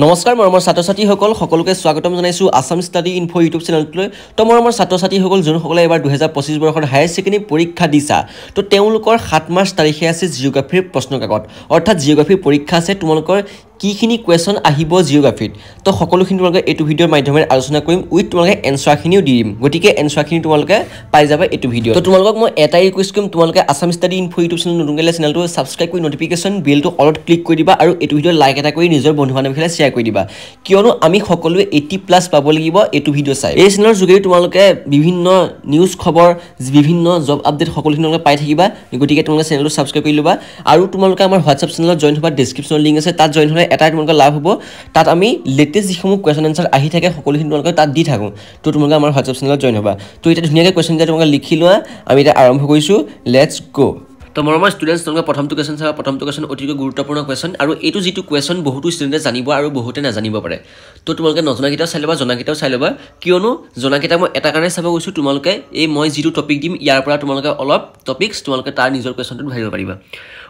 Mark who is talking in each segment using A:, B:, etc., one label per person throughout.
A: নমস্কাৰ মৰমৰ ছাত্ৰ-ছাত্ৰীসকল সকলোকে স্বাগতম জনাইছো আসাম ষ্টাডি ইনফো ইউটিউব চেনেলটোলৈ। তো মৰমৰ ছাত্ৰ-ছাত্ৰীসকল যোনসকলে এবাৰ 2025 বৰ্ষৰ হায়াৰ ছেকেণ্ডাৰী পৰীক্ষা দিছা তো তেওঁলোকৰ 7 মাৰ্চ তাৰিখে আছে জিঅ'গ্ৰাফিৰ প্ৰশ্ন কাকত অৰ্থাৎ জিঅ'গ্ৰাফিৰ পৰীক্ষা আছে। তোমালোকৰ কিখিনি কুৱেশ্যন আহিব জিঅ'গ্ৰাফিত তো সকলোখিনি তোমালোকে এইটো ভিডিঅ'ৰ মাধ্যমেৰে আলোচনা কৰিম উইথ তোমালোকে এনচাৰখিনিও দি দিম। গতিকে এনচাৰখিনি তোমালোকে পাই যাবা এইটো ভিডিঅ'। তো তোমালোকক মই এটাই ৰিকুৱেষ্ট কৰিম, তোমালোকে Assam study info YouTube channel নতুনকৈ চেনেলটো ছাবস্ক্ৰাইব কৰি নটিফিকেশ্যন বেলটো অলত ক্লিক কৰি দিবা আৰু এইটো ভিডিঅ' লাইক এটা কৰি নিজৰ বন্ধু বান্ধৱীলৈ শ্বেয়াৰ কৰি দিবা, কিয়নো আমি সকলোৱে 80+ পাব লাগিব এইটো ভিডিঅ' চাই। এই চেনেলৰ যোগেদি তোমালোকে বিভিন্ন নিউজ খবৰ বিভিন্ন জব আপডেট সকলোখিনি তোমালোকে পাই থাকিবা। গতিকে তোমালোকে চেনেলটো ছাবস্ক্ৰাইব কৰি ল'বা আৰু তোমালোকে আমাৰ হোৱাটছআপ চেনেলত জইন হ'বা, ডেছক্ৰিপশ্যনৰ লিংক আছে, তাত জইন হ'লে এটাই তোমালোকৰ লাভ হ'ব, তাত আমি লেটেষ্ট যিসমূহ কুৱেশ্যন এনচাৰ আহি থাকে সকলোখিনি তোমালোকে তাত দি থাকোঁ। তো তোমালোকে আমাৰ হোৱাটছআপ চেনেলত জইন হ'বা। তো এতিয়া ধুনীয়াকৈ কুৱেশ্যন এটা তোমালোকে লিখি লোৱা, আমি এতিয়া আৰম্ভ কৰিছোঁ। লেটছ গ'। তো মৰমৰ ষ্টুডেণ্টছ, তোমালোকে প্ৰথমটো কুৱেশ্যন চাবা। প্ৰথমটো কুৱেশ্যন অতিকৈ গুৰুত্বপূৰ্ণ কুৱেশ্যন আৰু এইটো যিটো কুৱেশ্যন বহুতো ষ্টুডেণ্টে জানিব আৰু বহুতে নাজানিব পাৰে। তো তোমালোকে নজনাকেইটাও চাই ল'বা, জনাকেইটাও চাই ল'বা, কিয়নো জনাকেইটা মই এটা কাৰণে চাব গৈছোঁ, তোমালোকে এই মই যিটো টপিক দিম ইয়াৰ পৰা তোমালোকে অলপ টপিকছ তোমালোকে তাৰ নিজৰ কুৱেশ্যনটোত ভাবিব পাৰিবা।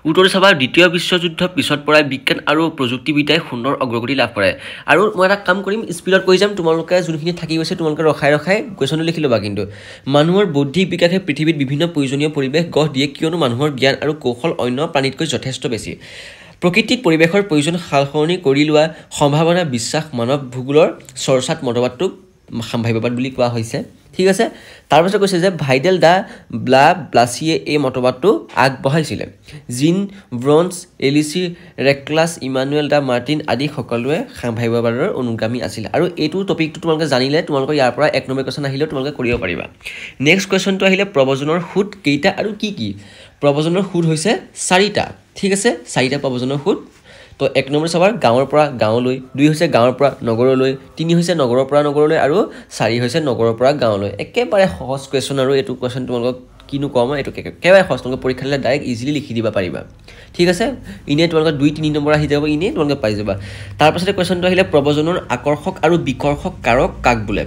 A: উত্তৰটো চাবা, দ্বিতীয় বিশ্বযুদ্ধৰ পিছত পৰাই বিজ্ঞান আৰু প্ৰযুক্তিবিদ্যাই সুন্দৰ অগ্ৰগতি লাভ কৰে। আৰু মই এটা কাম কৰিম, স্পীডত কৈ যাম, তোমালোকে যোনখিনি থাকি গৈছে তোমালোকে ৰখাই কুৱেশ্যনটো লিখি ল'বা। কিন্তু মানুহৰ বৌদ্ধিক বিকাশে পৃথিৱীত বিভিন্ন প্ৰয়োজনীয় পৰিৱেশ গঢ় দিয়ে, কিয়নো মানুহৰ জ্ঞান আৰু কৌশল অন্য প্ৰাণীতকৈ যথেষ্ট বেছি। প্ৰকৃতিক পৰিৱেশৰ প্ৰয়োজন সালসলনি কৰি লোৱা সম্ভাৱনা বিশ্বাস মানৱ ভূগোলৰ চৰ্চাত মতবাদটোক সাম্ভাব্যবাদ বুলি কোৱা হৈছে। ঠিক আছে, তাৰপাছত কৈছে যে ভাইডেল দা ব্লাছিয়ে এই মতবাদটো আগবঢ়াইছিলে। জিন ব্ৰন্স এলিচি ৰেকলাছ ইমানুৱেল দা মাৰ্টিন আদি সকলোৱে সাম্ভাব্যবাদৰ অনুগামী আছিল। আৰু এইটো টপিকটো তোমালোকে জানিলে তোমালোকৰ ইয়াৰ পৰা 1 নম্বৰ কুৱেশ্যন আহিলেও তোমালোকে কৰিব পাৰিবা। নেক্সট কুৱেশ্যনটো আহিলে প্ৰব্ৰজনৰ সোঁত কেইটা আৰু কি কি? প্ৰব্ৰজনৰ সোঁত হৈছে 4টা। ঠিক আছে, 4টা প্ৰব্ৰজনৰ সোঁত। তো 1 নম্বৰ চাবা গাঁৱৰ পৰা গাঁৱলৈ, 2 হৈছে গাঁৱৰ পৰা নগৰলৈ, 3 হৈছে নগৰৰ পৰা নগৰলৈ আৰু 4 হৈছে নগৰৰ পৰা গাঁৱলৈ। একেবাৰে সহজ কুৱেশ্যন আৰু এইটো কুৱেশ্যন তোমালোকক কিনো কম, এইটো একেবাৰে সহজ, তোমালোকে পৰীক্ষা দিলে ডাইৰেক্ট ইজিলি লিখি দিব পাৰিবা। ঠিক আছে, এনেই তোমালোকে 2-3 নম্বৰ আহি যাব, এনেই তোমালোকে পাই যাবা। তাৰপাছতে কুৱেশ্যনটো আহিলে প্ৰব্ৰজনৰ আকৰ্ষক আৰু বিকৰ্ষক কাৰক কাক বোলে?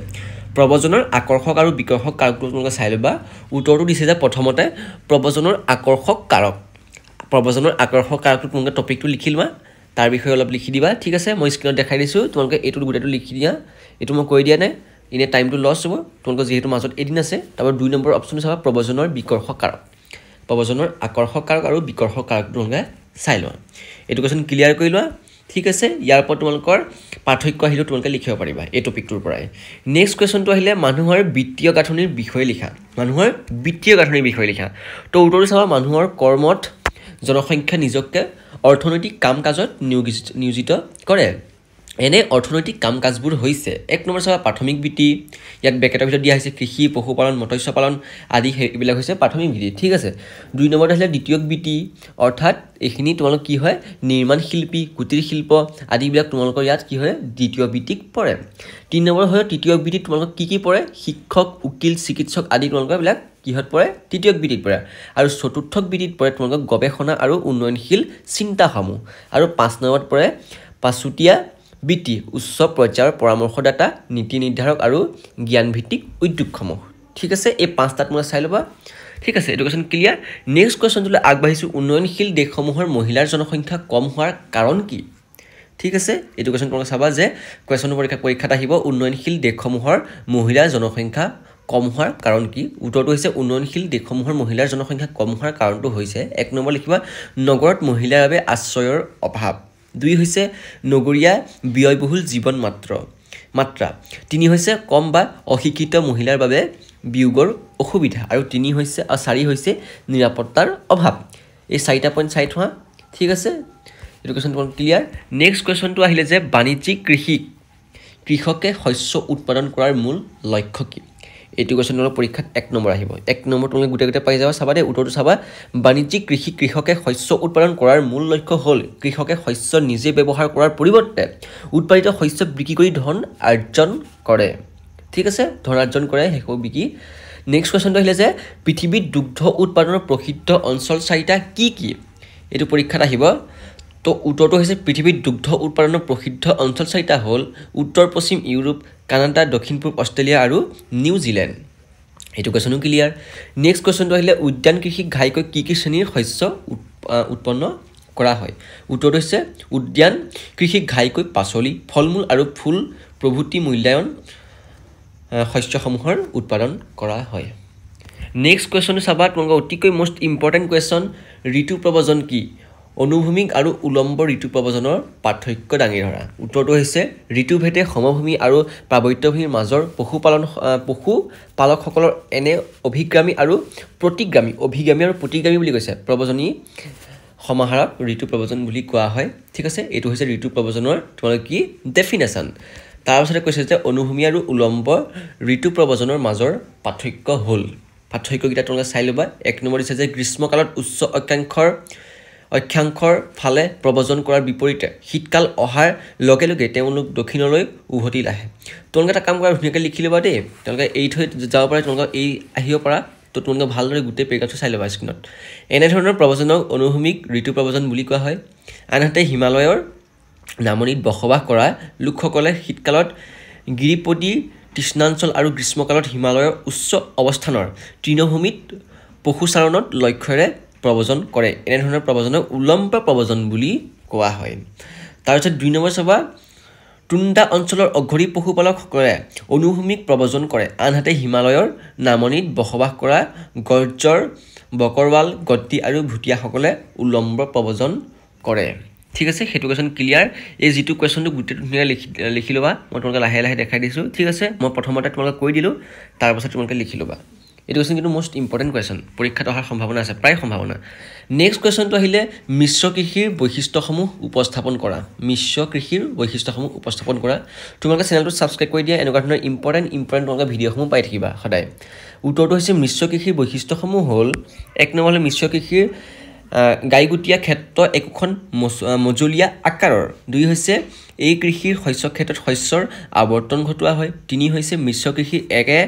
A: প্ৰব্ৰজনৰ আকৰ্ষক আৰু বিকৰ্ষক কাৰকটো তোমালোকে চাই ল'বা। উত্তৰটো দিছে যে প্ৰথমতে প্ৰব্ৰজনৰ আকৰ্ষক কাৰক। প্ৰব্ৰজনৰ আকৰ্ষক কাৰকটো তোমালোকে টপিকটো লিখি লোৱা, তাৰ বিষয়ে অলপ লিখি দিবা। ঠিক আছে, মই স্ক্ৰীনত দেখাই দিছোঁ, তোমালোকে এইটো গোটেইটো লিখি দিয়া। এইটো মই কৈ দিয়া নাই, এনেই টাইমটো লছ হ'ব তোমালোকৰ যিহেতু মাজত এদিন আছে। তাৰপৰা 2 নম্বৰ অপশ্যনটো চাবা প্ৰব্ৰজনৰ বিকৰ্ষক কাৰক। প্ৰব্ৰজনৰ আকৰ্ষক কাৰক আৰু বিকৰ্ষক কাৰকটো তোমালোকে চাই লোৱা। এইটো কুৱেশ্যন ক্লিয়াৰ কৰি লোৱা। ঠিক আছে, ইয়াৰ পৰা তোমালোকৰ পাৰ্থক্য আহিলেও তোমালোকে লিখিব পাৰিবা এই টপিকটোৰ পৰাই। নেক্সট কুৱেশ্যনটো আহিলে মানুহৰ বিত্তীয় গাঁথনিৰ বিষয়ে লিখা। মানুহৰ বিত্তীয় গাঁথনিৰ বিষয়ে লিখা। তো উত্তৰটো চাবা মানুহৰ কৰ্মত জনসংখ্যা নিজকে অৰ্থনৈতিক কাম কাজত নিয়োজিত কৰে। এনে অৰ্থনৈতিক কাম কাজবোৰ হৈছে 1 নম্বৰ চাবা প্ৰাথমিক বৃত্তি, ইয়াত ব্ৰেকেটৰ ভিতৰত দিয়া হৈছে কৃষি পশুপালন মৎস্য পালন আদি, এইবিলাক হৈছে প্ৰাথমিক বৃত্তি। ঠিক আছে, 2 নম্বৰত আহিলে দ্বিতীয়ক বৃত্তি, অৰ্থাৎ এইখিনি তোমালোক কি হয় নিৰ্মাণ শিল্পী কুটিৰ শিল্প আদিবিলাক তোমালোকৰ ইয়াত কি হয় দ্বিতীয় বৃত্তিত পৰে। 3 নম্বৰ হয় তৃতীয় বৃত্তিত তোমালোকক কি পৰে শিক্ষক উকিল চিকিৎসক আদি তোমালোকৰ এইবিলাক কিহত পৰে তৃতীয় বৃত্তিত পৰে। আৰু চতুৰ্থ বৃত্তিত পৰে তোমালোকৰ গৱেষণা আৰু উন্নয়নশীল চিন্তাসমূহ। আৰু 5 নম্বৰত পৰে পাছুতীয়া বৃত্তি উচ্চ পৰ্যায়ৰ পৰামৰ্শদাতা নীতি নিৰ্ধাৰক আৰু জ্ঞানভিত্তিক উদ্যোগসমূহ। ঠিক আছে, এই 5টা তোমালোকে চাই ল'বা। ঠিক আছে, এইটো কুৱেশ্যন ক্লিয়াৰ। নেক্সট কুৱেশ্যনটোলৈ আগবাঢ়িছোঁ, উন্নয়নশীল দেশসমূহৰ মহিলাৰ জনসংখ্যা কম হোৱাৰ কাৰণ কি? ঠিক আছে, এইটো কুৱেশ্যন তোমালোকে চাবা যে কুৱেশ্যনটো পৰীক্ষাত আহিব উন্নয়নশীল দেশসমূহৰ মহিলাৰ জনসংখ্যা কম হোৱাৰ কাৰণ কি? উত্তৰটো হৈছে উন্নয়নশীল দেশসমূহৰ মহিলাৰ জনসংখ্যা কম হোৱাৰ কাৰণটো হৈছে 1 নম্বৰ লিখিবা নগৰত মহিলাৰ বাবে আশ্ৰয়ৰ অভাৱ, 2 হৈছে নগৰীয়া ব্যয়বহুল জীৱন মাত্ৰা, 3 হৈছে কম বা অশিক্ষিত মহিলাৰ বাবে বিয়োগৰ অসুবিধা আৰু 4 হৈছে নিৰাপত্তাৰ অভাৱ। এই 4টা পইণ্ট চাই থোৱা। ঠিক আছে, এইটো কুৱেশ্যন তোমালোক ক্লিয়াৰ। নেক্সট কুৱেশ্যনটো আহিলে যে বাণিজ্যিক কৃষকে শস্য উৎপাদন কৰাৰ মূল লক্ষ্য কি? এইটো কুৱেশ্যন তোমালোকৰ পৰীক্ষাত 1 নম্বৰ আহিব। 1 নম্বৰ তোমালোকে গোটেই পাই যাবা। চাবা দেই, উত্তৰটো চাবা বাণিজ্যিক কৃষকে শস্য উৎপাদন কৰাৰ মূল লক্ষ্য হ'ল কৃষকে শস্য নিজে ব্যৱহাৰ কৰাৰ পৰিৱৰ্তে উৎপাদিত শস্য বিক্ৰী কৰি ধন আৰ্জন কৰে। ঠিক আছে, ধন আৰ্জন কৰে সেইবোৰ বিক্ৰী। নেক্সট কুৱেশ্যনটো আহিলে যে পৃথিৱীত দুগ্ধ উৎপাদনৰ প্ৰসিদ্ধ অঞ্চল 4টা কি কি? এইটো পৰীক্ষাত আহিব। তো উত্তৰটো হৈছে পৃথিৱীত দুগ্ধ উৎপাদনৰ প্ৰসিদ্ধ অঞ্চল 4টা হ'ল উত্তৰ পশ্চিম ইউৰোপ, কানাডা, দক্ষিণ পূব অষ্ট্ৰেলিয়া আৰু নিউজিলেণ্ড। এইটো কুৱেশ্যনো ক্লিয়াৰ। নেক্সট কুৱেশ্যনটো আহিলে উদ্যান কৃষিক ঘাইকৈ কি শ্ৰেণীৰ শস্য উৎপন্ন কৰা হয় উত্তৰটো হৈছে উদ্যান কৃষিক ঘাইকৈ পাচলি ফলমূল আৰু ফুল প্ৰভূতি মূল্যায়ন শস্যসমূহৰ উৎপাদন কৰা হয় নেক্সট কুৱেশ্যনটো চাবা তোমালোকৰ অতিকৈ মোষ্ট ইম্পৰ্টেণ্ট কুৱেশ্যন ঋতু প্ৰব্ৰজন কি অনুভূমিক আৰু উলম্ব ঋতু প্ৰব্ৰজনৰ পাৰ্থক্য দাঙি ধৰা উত্তৰটো হৈছে ঋতুভেদে সমভূমি আৰু প্ৰাবত্যভূমিৰ মাজৰ পশুপালকসকলৰ এনে অভিগামী আৰু প্ৰতিগামী বুলি কৈছে প্ৰব্ৰজনী সমাহাৰক ঋতু প্ৰব্ৰজন বুলি কোৱা হয় ঠিক আছে এইটো হৈছে ঋতু প্ৰব্ৰজনৰ তোমালোকৰ কি ডেফিনেশ্যন তাৰপিছতে কৈছে যে অনুভূমি আৰু উলম্ব ঋতু প্ৰব্ৰজনৰ মাজৰ পাৰ্থক্য হ'ল পাৰ্থক্যকেইটা তোমালোকে চাই ল'বা এক নম্বৰ দিছে যে গ্ৰীষ্মকালত উচ্চ অক্ষাংশৰ ফালে প্ৰব্ৰজন কৰাৰ বিপৰীতে শীতকাল অহাৰ লগে লগে তেওঁলোক দক্ষিণলৈ উভতি আহে তোমালোকে এটা কাম কৰা ধুনীয়াকৈ লিখি ল'বা দেই তোমালোকে এই থৈ যাব পাৰে তোমালোকে এই আহিব পৰা তো তোমালোকে ভালদৰে গোটেই পেৰেগ্ৰাফটো চাই ল'বা স্ক্ৰীনত এনেধৰণৰ প্ৰব্ৰজনক অনুভূমিক ঋতু প্ৰব্ৰজন বুলি কোৱা হয় আনহাতে হিমালয়ৰ নামনিত বসবাস কৰা লোকসকলে শীতকালত গিৰিপদী তৃষ্ণাঞ্চল আৰু গ্ৰীষ্মকালত হিমালয়ৰ উচ্চ অৱস্থানৰ তৃণভূমিত পশুচাৰণত লক্ষ্যৰে প্ৰব্ৰজন কৰে এনেধৰণৰ প্ৰব্ৰজনক উলম্ব প্ৰব্ৰজন বুলি কোৱা হয় তাৰপিছত 2 নম্বৰ চাবা টুণ্ডা অঞ্চলৰ অঘৰী পশুপালকসকলে অনুভূমিক প্ৰব্ৰজন কৰে আনহাতে হিমালয়ৰ নামনিত বসবাস কৰা গৰ্জৰ বকৰৱাল গদ্দী আৰু ভুটীয়াসকলে উলম্ব প্ৰব্ৰজন কৰে ঠিক আছে সেইটো কুৱেশ্যন ক্লিয়াৰ এই যিটো কুৱেশ্যনটো গোটেই ধুনীয়াকৈ লিখি ল'বা মই তোমালোকে লাহে লাহে দেখাই দিছোঁ ঠিক আছে মই প্ৰথমতে তোমালোকে কৈ দিলোঁ তাৰপাছত তোমালোকে লিখি ল'বা এইটো কুৱেশ্যন কিন্তু মোষ্ট ইম্পৰ্টেণ্ট কুৱেশ্যন পৰীক্ষাত অহাৰ সম্ভাৱনা আছে প্ৰায় সম্ভাৱনা নেক্সট কুৱেশ্যনটো আহিলে মিশ্ৰ কৃষিৰ বৈশিষ্ট্যসমূহ উপস্থাপন কৰা তোমালোকে চেনেলটো ছাবস্ক্ৰাইব কৰি দিয়া এনেকুৱা ধৰণৰ ইম্পৰ্টেণ্ট তোমালোকে ভিডিঅ'সমূহ পাই থাকিবা সদায় উত্তৰটো হৈছে মিশ্ৰ কৃষিৰ বৈশিষ্ট্যসমূহ হ'ল এক নম্বৰ হ'ল মিশ্ৰ কৃষিৰ গাইগুটীয়া ক্ষেত্ৰ একোখন মজলীয়া আকাৰৰ 2 হৈছে এই কৃষিৰ শস্য ক্ষেত্ৰত শস্যৰ আৱৰ্তন ঘটোৱা হয় 3 হৈছে মিশ্ৰ কৃষি একে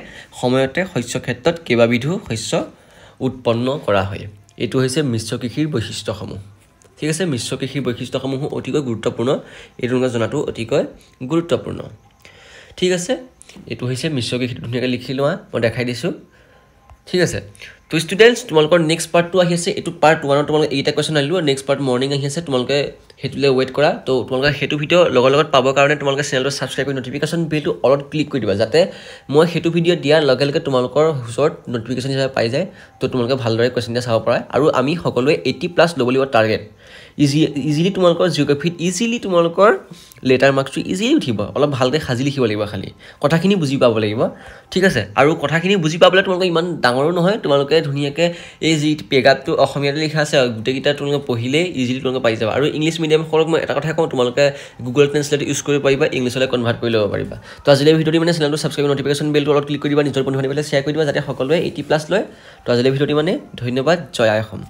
A: সময়তে শস্য ক্ষেত্ৰত কেইবাবিধো শস্য উৎপন্ন কৰা হয় এইটো হৈছে মিশ্ৰ কৃষিৰ বৈশিষ্ট্যসমূহ ঠিক আছে মিশ্ৰ কৃষিৰ বৈশিষ্ট্যসমূহ অতিকৈ গুৰুত্বপূৰ্ণ এইটো জনাটো অতিকৈ গুৰুত্বপূৰ্ণ ঠিক আছে এইটো হৈছে মিশ্ৰ কৃষিটো ধুনীয়াকৈ লিখি লোৱা মই দেখাই দিছোঁ ঠিক আছে তো ষ্টুডেণ্টছ তোমালোকৰ নেক্সট পাৰ্টটো আহি আছে এইটো পাৰ্ট 1 তোমালোকে এইটা কুৱেশ্যন আনিলোঁ নেক্সট পাৰ্ট মৰ্নিং আহি আছে তোমালোকে হেতুলে ৱেইট কৰা তো তোমালোকে হেতু ভিডিও লগত পাবৰ কাৰণে তোমালোকে চেনেলটো সাবস্ক্ৰাইব কৰি নটিফিকেশ্যন বেলটো অলট ক্লিক কৰি দিবা যাতে মই হেতু ভিডিও দিয়াৰ লগে তোমালোকৰ ওচৰত নটিফিকেশ্যন হিচাপে পাই যায় তো তোমালোকে ভালদৰে কুৱেশ্যনটা চাব পাৰা আৰু আমি সকলোৱে 80+ ল'ব লাগিব টাৰ্গেট ইজিলি তোমালোকৰ জিওগ্ৰাফিত ইজিলি তোমালোকৰ লেটাৰ মাৰ্কছটো ইজিলি উঠিব অলপ ভালকৈ সাজি লিখিব লাগিব খালি কথাখিনি বুজি পাব লাগিব ঠিক আছে আৰু কথাখিনি বুজি পাবলৈ তোমালোকে ইমান ডাঙৰো নহয় তোমালোকে ধুনীয়াকৈ এই যি পেগাপটো অসমীয়াতে লিখা আছে গোটেইকেইটা তোমালোকে পঢ়িলে ইজিলি তোমালোকে পাই যাবা আৰু ইংলিছ মিডিয়াম সকলক মই এটা কথা কওঁ তোমালোকে গুগল ট্ৰান্সলেট ইউজ কৰিব পাৰিবা ইংলিছলৈ কনভাৰ্ট কৰি ল'ব পাৰিবা তো আজিলৈ ভিডিঅ'টি মানে চেনেলটো ছাবস্ক্ৰাইব নটিফিকেশ্যন বেলটো অলপ ক্লিক কৰি দিবা নিজৰ বন্ধু বান্ধৱীলৈ শ্বেয়াৰ কৰি দিবা যাতে সকলোৱে 80+ লয় তো আজিলৈ ভিডিঅ'টি মানে ধন্যবাদ জয় অসম